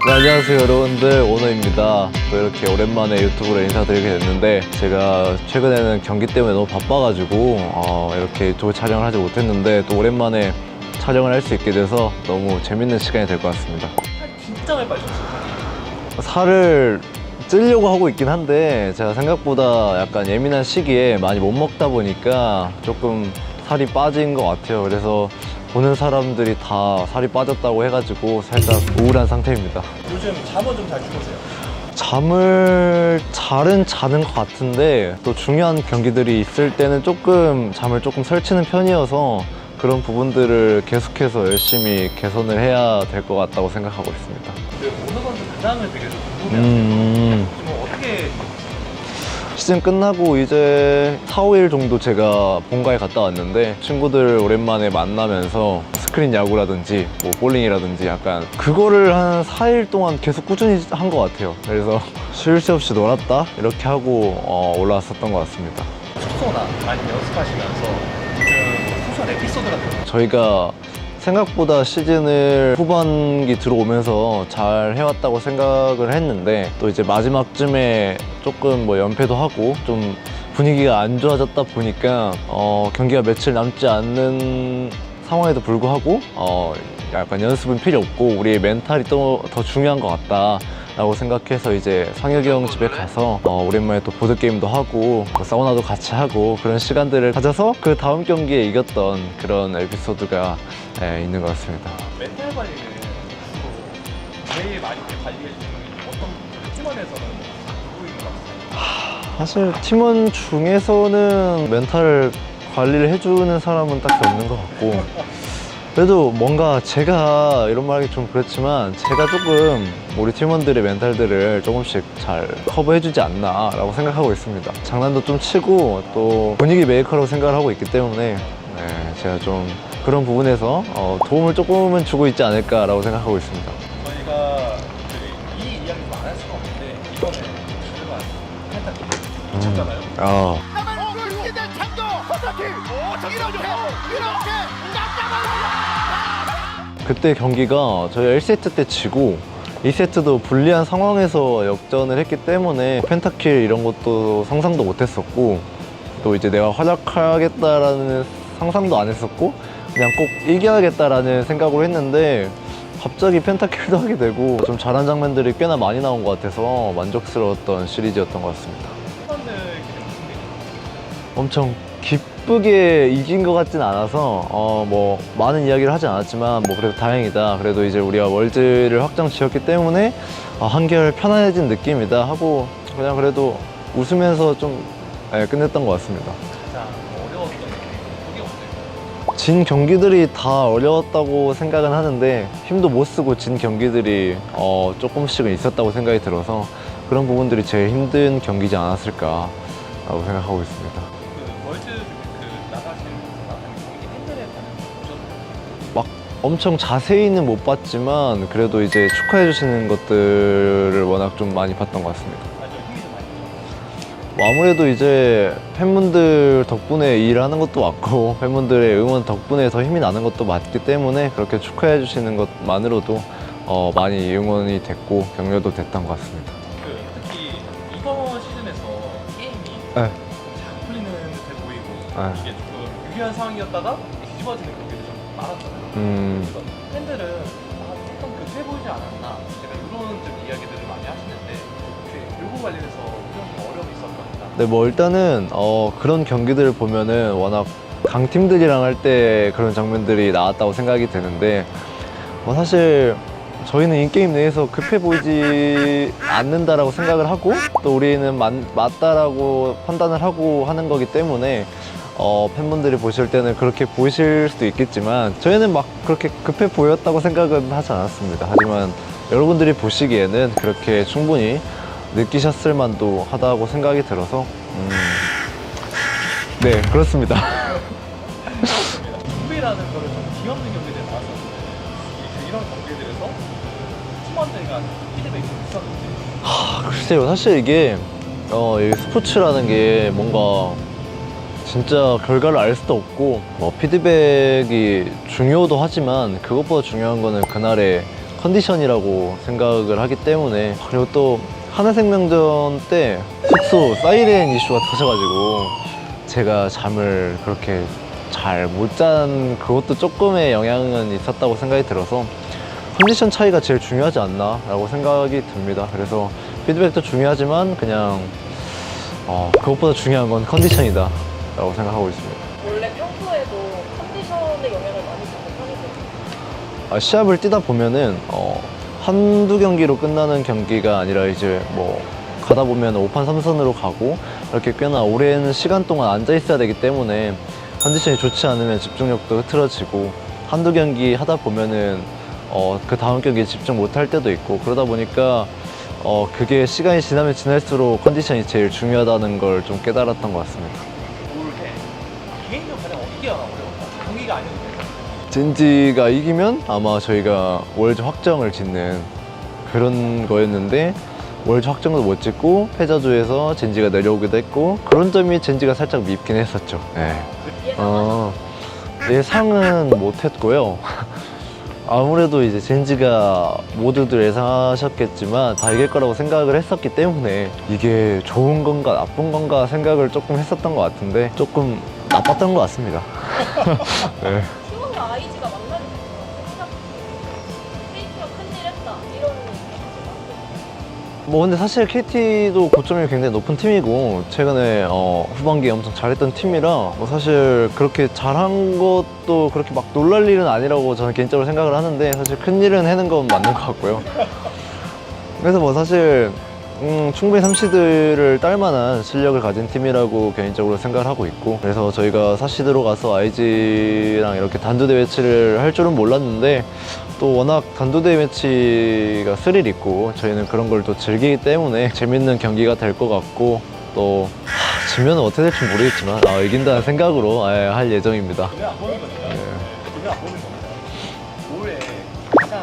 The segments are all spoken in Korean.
네, 안녕하세요 여러분들, 오너입니다. 또 이렇게 오랜만에 유튜브로 인사드리게 됐는데, 제가 최근에는 경기 때문에 너무 바빠가지고 이렇게 유튜브 촬영을 하지 못했는데, 또 오랜만에 촬영을 할 수 있게 돼서 너무 재밌는 시간이 될 것 같습니다. 진짜 많이 빠졌어요. 살을 찌려고 하고 있긴 한데, 제가 생각보다 약간 예민한 시기에 많이 못 먹다 보니까 조금 살이 빠진 것 같아요. 그래서 보는 사람들이 다 살이 빠졌다고 해가지고 살짝 우울한 상태입니다. 요즘 잠은 좀 잘 주무세요? 잠을 잘은 자는 것 같은데, 또 중요한 경기들이 있을 때는 잠을 조금 설치는 편이어서 그런 부분들을 계속해서 열심히 개선을 해야 될 것 같다고 생각하고 있습니다. 오너분들 근황을 되게 좀 궁금해요. 지금 어떻게 시즌 끝나고 이제 4, 5일 정도 제가 본가에 갔다 왔는데, 친구들 오랜만에 만나면서 스크린 야구라든지 뭐 볼링이라든지 약간 그거를 한 4일 동안 계속 꾸준히 한 것 같아요. 그래서 쉴 새 없이 놀았다 이렇게 하고 올라왔었던 것 같습니다. 숙소나 아니면 연습하시면서 그 소셜 에피소드 같은 거 저희가 생각보다 시즌을 후반기 들어오면서 잘 해왔다고 생각을 했는데, 또 이제 마지막쯤에 조금 뭐 연패도 하고 좀 분위기가 안 좋아졌다 보니까 경기가 며칠 남지 않는 상황에도 불구하고 약간 연습은 필요 없고 우리의 멘탈이 또 더 중요한 것 같다 라고 생각해서 이제 상혁이 형 집에 가서 오랜만에 또 보드게임도 하고 사우나도 같이 하고 그런 시간들을 가져서 그 다음 경기에 이겼던 그런 에피소드가 있는 것 같습니다. 멘탈 관리를 주로 제일 많이 관리해 주는 어떤 팀원에서는 누구 있는 것 같아요? 사실 팀원 중에서는 멘탈 관리를 해주는 사람은 딱히 없는 것 같고, 그래도 뭔가 제가 이런 말 하기 좀 그렇지만 제가 조금 우리 팀원들의 멘탈들을 조금씩 잘 커버해주지 않나 라고 생각하고 있습니다. 장난도 좀 치고 또 분위기 메이커라고 생각을 하고 있기 때문에 제가 좀 그런 부분에서 도움을 조금은 주고 있지 않을까 라고 생각하고 있습니다. 저희가 이 이야기 좀 안 할 수가 없는데 이번에 저희가 펜타킬 미쳤잖아요. 그때 경기가 저희 1세트 때 지고 2세트도 불리한 상황에서 역전을 했기 때문에 펜타킬 이런 것도 상상도 못 했었고, 또 이제 내가 활약하겠다라는 상상도 안 했었고 그냥 꼭 이겨야겠다라는 생각으로 했는데, 갑자기 펜타킬도 하게 되고 좀 잘한 장면들이 꽤나 많이 나온 것 같아서 만족스러웠던 시리즈였던 것 같습니다. 팀원들 무슨 얘기 엄청 기쁘게 이긴 것 같진 않아서 뭐 많은 이야기를 하진 않았지만 뭐 그래도 다행이다, 그래도 이제 우리가 월즈를 확정 지었기 때문에 한결 편안해진 느낌이다 하고 그냥 그래도 웃으면서 좀 끝냈던 것 같습니다. 진짜 어려웠던 그게 없어요. 진 경기들이 다 어려웠다고 생각은 하는데, 힘도 못 쓰고 진 경기들이 조금씩은 있었다고 생각이 들어서 그런 부분들이 제일 힘든 경기지 않았을까 라고 생각하고 있습니다. 그 월드 나가시는 거나 경기 팬들의 반응 보셨나요? 막 엄청 자세히는 못 봤지만 그래도 이제 축하해 주시는 것들을 워낙 좀 많이 봤던 것 같습니다. 아주 힘이 좀 많이 들었어요. 뭐 아무래도 이제 팬분들 덕분에 일하는 것도 맞고 팬분들의 응원 덕분에 더 힘이 나는 것도 맞기 때문에 그렇게 축하해 주시는 것만으로도 많이 응원이 됐고 격려도 됐던 것 같습니다. 특히 이번 시즌에서 게임이 네. 잘 풀리는 듯해 보이고 네. 이게 조금 유리한 상황이었다가 뒤집어지는 경기도 좀 많았잖아요. 음. 그래서 팬들은 조금 급해 보이지 않았나, 제가 이런 좀 이야기들을 많이 하시는데 혹시 결국 관련해서 이런 좀 어려움이 있었나? 네, 뭐 일단은 그런 경기들을 보면은 워낙 강팀들이랑 할 때 그런 장면들이 나왔다고 생각이 되는데, 뭐 사실 저희는 인게임 내에서 급해 보이지 않는다라고 생각을 하고 또 우리는 맞다라고 판단을 하고 하는 거기 때문에 팬분들이 보실 때는 그렇게 보이실 수도 있겠지만 저희는 막 그렇게 급해 보였다고 생각은 하지 않았습니다. 하지만 여러분들이 보시기에는 그렇게 충분히 느끼셨을 만도 하다고 생각이 들어서 네, 그렇습니다. 준비라는 거를 좀 귀엽는 경기들이 나왔었는데 이런 경기들에서 팀원들과 피드백이 좀 있었는지. 글쎄요, 사실 이게 이 스포츠라는 게 뭔가 진짜 결과를 알 수도 없고 피드백이 중요도 하지만 그것보다 중요한 거는 그날의 컨디션이라고 생각을 하기 때문에, 그리고 또 하나생명전 때 숙소 사이렌 이슈가 터져가지고 제가 잠을 그렇게 잘 못 잔 그것도 조금의 영향은 있었다고 생각이 들어서 컨디션 차이가 제일 중요하지 않나 라고 생각이 듭니다. 그래서 피드백도 중요하지만 그냥 그것보다 중요한 건 컨디션이다 라고 생각하고 있습니다. 원래 평소에도 컨디션에 영향을 많이 주는 편이세요? 시합을 뛰다 보면은 한두 경기로 끝나는 경기가 아니라 이제 뭐 가다 보면 5판 3선으로 가고 이렇게 꽤나 오랜 시간 동안 앉아 있어야 되기 때문에 컨디션이 좋지 않으면 집중력도 흐트러지고, 한두 경기 하다 보면은 그 다음 경기에 집중 못 할 때도 있고, 그러다 보니까 그게 시간이 지나면 지날수록 컨디션이 제일 중요하다는 걸 좀 깨달았던 것 같습니다. 올해 개인적으로 가장 어디가 어려웠다? 경기가 아니어도 돼요. 젠지가 이기면 아마 저희가 월즈 확정을 짓는 그런 거였는데, 월즈 확정도 못 짓고 패자조에서 젠지가 내려오기도 했고, 그런 점이 젠지가 살짝 밉긴 했었죠. 네. 예상은 못 했고요. 아무래도 이제 젠지가 모두들 예상하셨겠지만 다 이길 거라고 생각을 했었기 때문에 이게 좋은 건가 나쁜 건가 생각을 조금 했었던 것 같은데 조금 나빴던 것 같습니다. 네. T1과 IG가 만나는 생각 KT가 큰일 했다 이런 얘기 뭐 근데 사실 KT도 고점이 굉장히 높은 팀이고 최근에 후반기에 엄청 잘했던 팀이라 뭐 사실 그렇게 잘한 것도 그렇게 막 놀랄 일은 아니라고 저는 개인적으로 생각을 하는데, 사실 큰일은 해는 건 맞는 것 같고요. 그래서 뭐 사실 충분히 삼시드를 딸 만한 실력을 가진 팀이라고 개인적으로 생각을 하고 있고, 그래서 저희가 사시드로 가서 IG랑 이렇게 단두대 매치를 할 줄은 몰랐는데, 또 워낙 단두대 매치가 스릴 있고 저희는 그런 걸 또 즐기기 때문에 재밌는 경기가 될 것 같고, 또 지면 어떻게 될지 모르겠지만 이긴다는 생각으로 할 예정입니다. 눈에 안 보는 거니까. 눈에 안 보는 겁니다. 올해 가장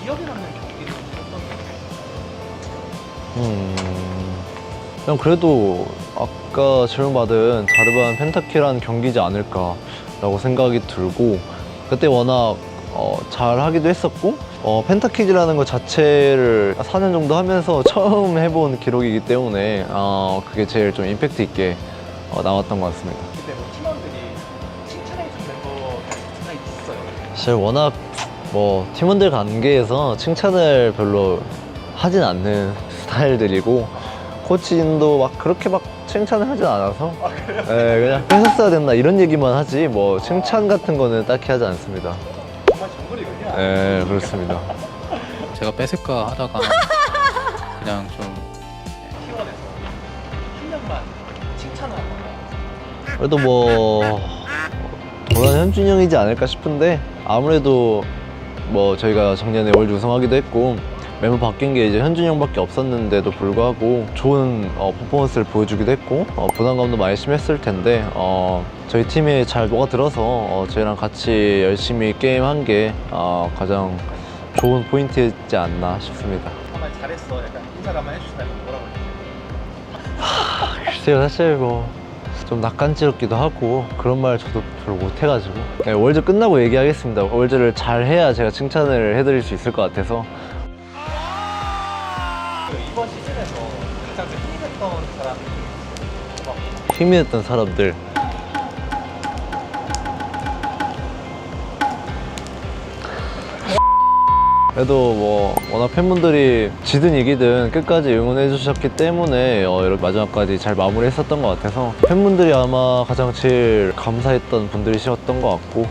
기억에 남는 경기는 어떤 그냥 그래도 아까 질문받은 자르반 펜타키라는 경기지 않을까라고 생각이 들고, 그때 워낙 잘 하기도 했었고, 펜타키즈라는 것 자체를 4년 정도 하면서 처음 해본 기록이기 때문에 그게 제일 좀 임팩트 있게 나왔던 것 같습니다. 그때 뭐 팀원들이 칭찬해준 멤버가 있어요. 사실 워낙 뭐 팀원들 관계에서 칭찬을 별로 하진 않는 스타일들이고, 코치진도 막 그렇게 막 칭찬을 하진 않아서 그냥 뺏었어야 됐나 이런 얘기만 하지 뭐 칭찬 같은 거는 딱히 하지 않습니다. 정말 정글이군요. 네, 그렇습니다. 제가 뺏을까 하다가 그냥 좀 T1에서 한 명만 칭찬을 하거나 그래도 뭐 도란 현준이 형이지 않을까 싶은데, 아무래도 뭐 저희가 작년에 월드 우승하기도 했고 멤버 바뀐 게 이제 현준이 형밖에 없었는데도 불구하고 좋은 퍼포먼스를 보여주기도 했고 부담감도 많이 심했을 텐데 저희 팀에 잘 녹아들어서 저희랑 같이 열심히 게임한 게 가장 좋은 포인트였지 않나 싶습니다. 정말 잘했어. 약간 인사를 한번 해주신다면 뭐라고 해주세요? 글쎄요, 사실 뭐 좀 낯간지럽기도 하고 그런 말 저도 별로 못해가지고 월드 끝나고 얘기하겠습니다. 월드를 잘 해야 제가 칭찬을 해드릴 수 있을 것 같아서. 이번 시즌에서 가장 힘이 됐던 사람 힘이 됐던 사람들, 그래도 뭐 워낙 팬분들이 지든 이기든 끝까지 응원해 주셨기 때문에 이렇게 마지막까지 잘 마무리했었던 것 같아서 팬분들이 아마 가장 제일 감사했던 분들이셨던 것 같고,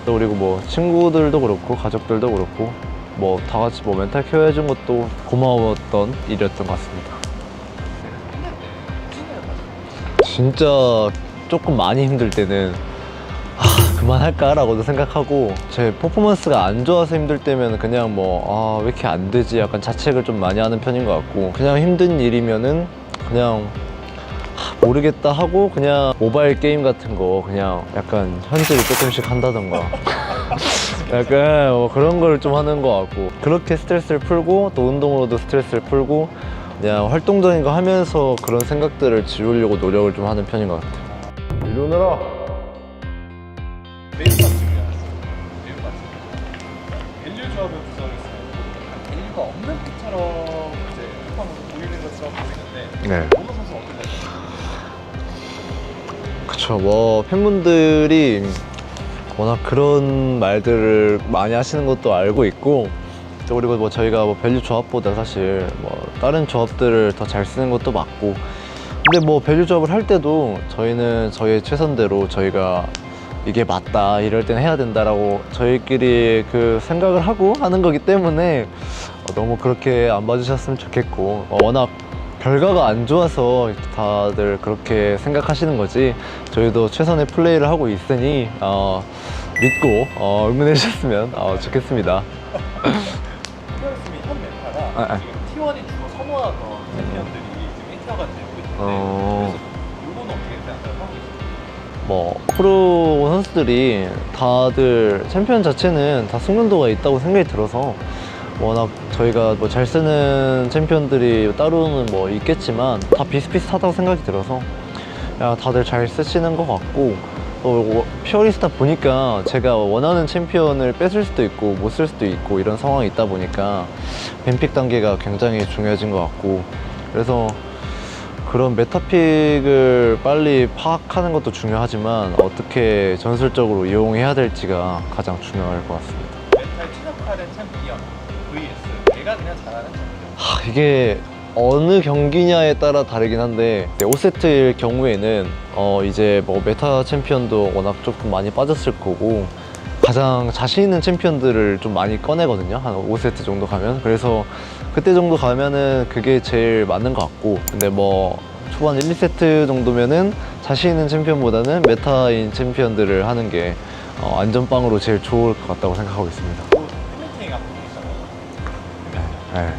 또 그리고 뭐 친구들도 그렇고 가족들도 그렇고 뭐 다 같이 뭐 멘탈 케어 해준 것도 고마웠던 일이었던 것 같습니다. 진짜 조금 많이 힘들 때는 그만할까? 라고도 생각하고, 제 퍼포먼스가 안 좋아서 힘들 때면 그냥 뭐 왜 이렇게 안 되지? 약간 자책을 좀 많이 하는 편인 것 같고, 그냥 힘든 일이면은 그냥 모르겠다 하고 그냥 모바일 게임 같은 거 그냥 약간 현질을 조금씩 한다던가 약간 뭐 그런 걸 좀 하는 것 같고, 그렇게 스트레스를 풀고 또 운동으로도 스트레스를 풀고 그냥 활동적인 거 하면서 그런 생각들을 지우려고 노력을 좀 하는 편인 것 같아요. 이러느라 매운맛 중요했어요. 매운맛. 밸류 조합을 구성했어요. 팬분들처럼 이제 쿠팡 보이는 것처럼 보이는데 네. 오너 선수는 어떤 것 같아요? 그쵸. 뭐 팬분들이 워낙 그런 말들을 많이 하시는 것도 알고 있고, 또 그리고 뭐 저희가 뭐 밸류 조합보다 사실 뭐 다른 조합들을 더 잘 쓰는 것도 맞고, 근데 뭐 밸류 조합을 할 때도 저희는 저희의 최선대로 저희가 이게 맞다, 이럴 때는 해야 된다라고 저희끼리 그 생각을 하고 하는 거기 때문에 너무 그렇게 안 봐주셨으면 좋겠고, 워낙 결과가 안 좋아서 다들 그렇게 생각하시는 거지, 저희도 최선의 플레이를 하고 있으니 믿고 응원해 주셨으면 좋겠습니다. 히어로스미 현 메타가 지금 T1이 주로 선호하던 챔피언들이 지금 1티어가 되고 있는데 그래서 이거는 어떻게 생각하고 계세요? 뭐 프로 선수들이 다들 챔피언 자체는 다 숙련도가 있다고 생각이 들어서, 워낙 저희가 뭐 잘 쓰는 챔피언들이 따로는 뭐 있겠지만 다 비슷비슷하다고 생각이 들어서 야, 다들 잘 쓰시는 것 같고, 또 퓨어리스타 보니까 제가 원하는 챔피언을 뺏을 수도 있고 못 쓸 수도 있고 이런 상황이 있다 보니까 뱀픽 단계가 굉장히 중요해진 것 같고, 그래서 그런 메타픽을 빨리 파악하는 것도 중요하지만 어떻게 전술적으로 이용해야 될지가 가장 중요할 것 같습니다. 메타에 최적화된 챔피언 vs 얘가 그냥 잘하는 챔피언. 이게 어느 경기냐에 따라 다르긴 한데, 5세트일 경우에는 이제 뭐 메타 챔피언도 워낙 조금 많이 빠졌을 거고 가장 자신 있는 챔피언들을 좀 많이 꺼내거든요, 한 5세트 정도 가면. 그래서 그때 정도 가면은 그게 제일 맞는 것 같고, 근데 뭐 초반 1, 2세트 정도면은 자신 있는 챔피언보다는 메타인 챔피언들을 하는 게 안전빵으로 제일 좋을 것 같다고 생각하고 있습니다. 또 팬미팅 앞두고 있잖아요. 네.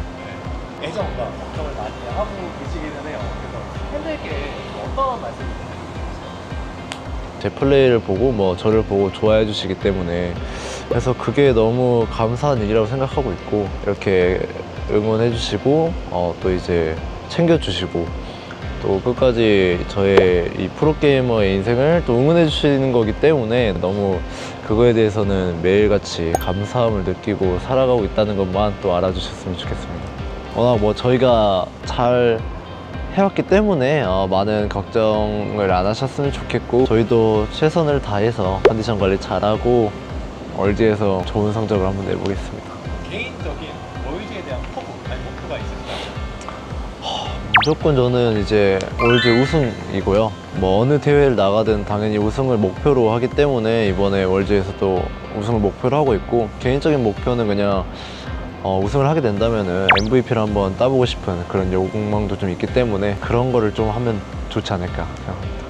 애정과 걱정을 많이 하고 계시기는 해요. 그래서 팬들께 어떤 말씀을 드리세요? 제 플레이를 보고 뭐 저를 보고 좋아해 주시기 때문에, 그래서 그게 너무 감사한 일이라고 생각하고 있고, 이렇게 응원해 주시고 또 이제 챙겨 주시고 또 끝까지 저의 이 프로게이머의 인생을 또 응원해 주시는 거기 때문에 너무 그거에 대해서는 매일같이 감사함을 느끼고 살아가고 있다는 것만 또 알아주셨으면 좋겠습니다. 워낙 뭐 저희가 잘 해왔기 때문에 많은 걱정을 안 하셨으면 좋겠고, 저희도 최선을 다해서 컨디션 관리 잘하고 월드에서 좋은 성적을 한번 내보겠습니다. 개인적인 월드에 대한 포부, 아니 목표가 있을까요? 무조건 저는 이제 월드 우승이고요. 뭐 어느 대회를 나가든 당연히 우승을 목표로 하기 때문에 이번에 월드에서도 우승을 목표로 하고 있고, 개인적인 목표는 그냥 우승을 하게 된다면은 MVP를 한번 따보고 싶은 그런 욕망도 좀 있기 때문에 그런 거를 좀 하면 좋지 않을까 생각합니다.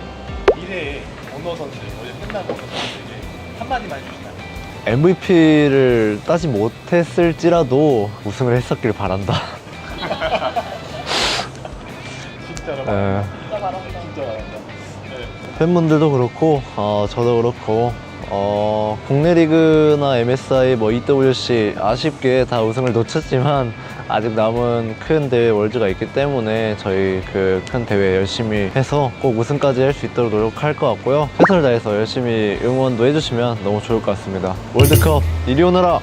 미래의 오너 선수, 원래 팬남 오너 선수에게 한마디만 해주시나요? MVP를 따지 못했을지라도 우승을 했었길 바란다. 진짜로 네. 진짜 바랍니다. 진짜 말한다. 네. 팬분들도 그렇고 저도 그렇고 국내 리그나 MSI 뭐 EWC 아쉽게 다 우승을 놓쳤지만 아직 남은 큰 대회 월드가 있기 때문에 저희 그 큰 대회 열심히 해서 꼭 우승까지 할 수 있도록 노력할 것 같고요. 최선을 다해서 열심히 응원도 해주시면 너무 좋을 것 같습니다. 월드컵 이리 오너라!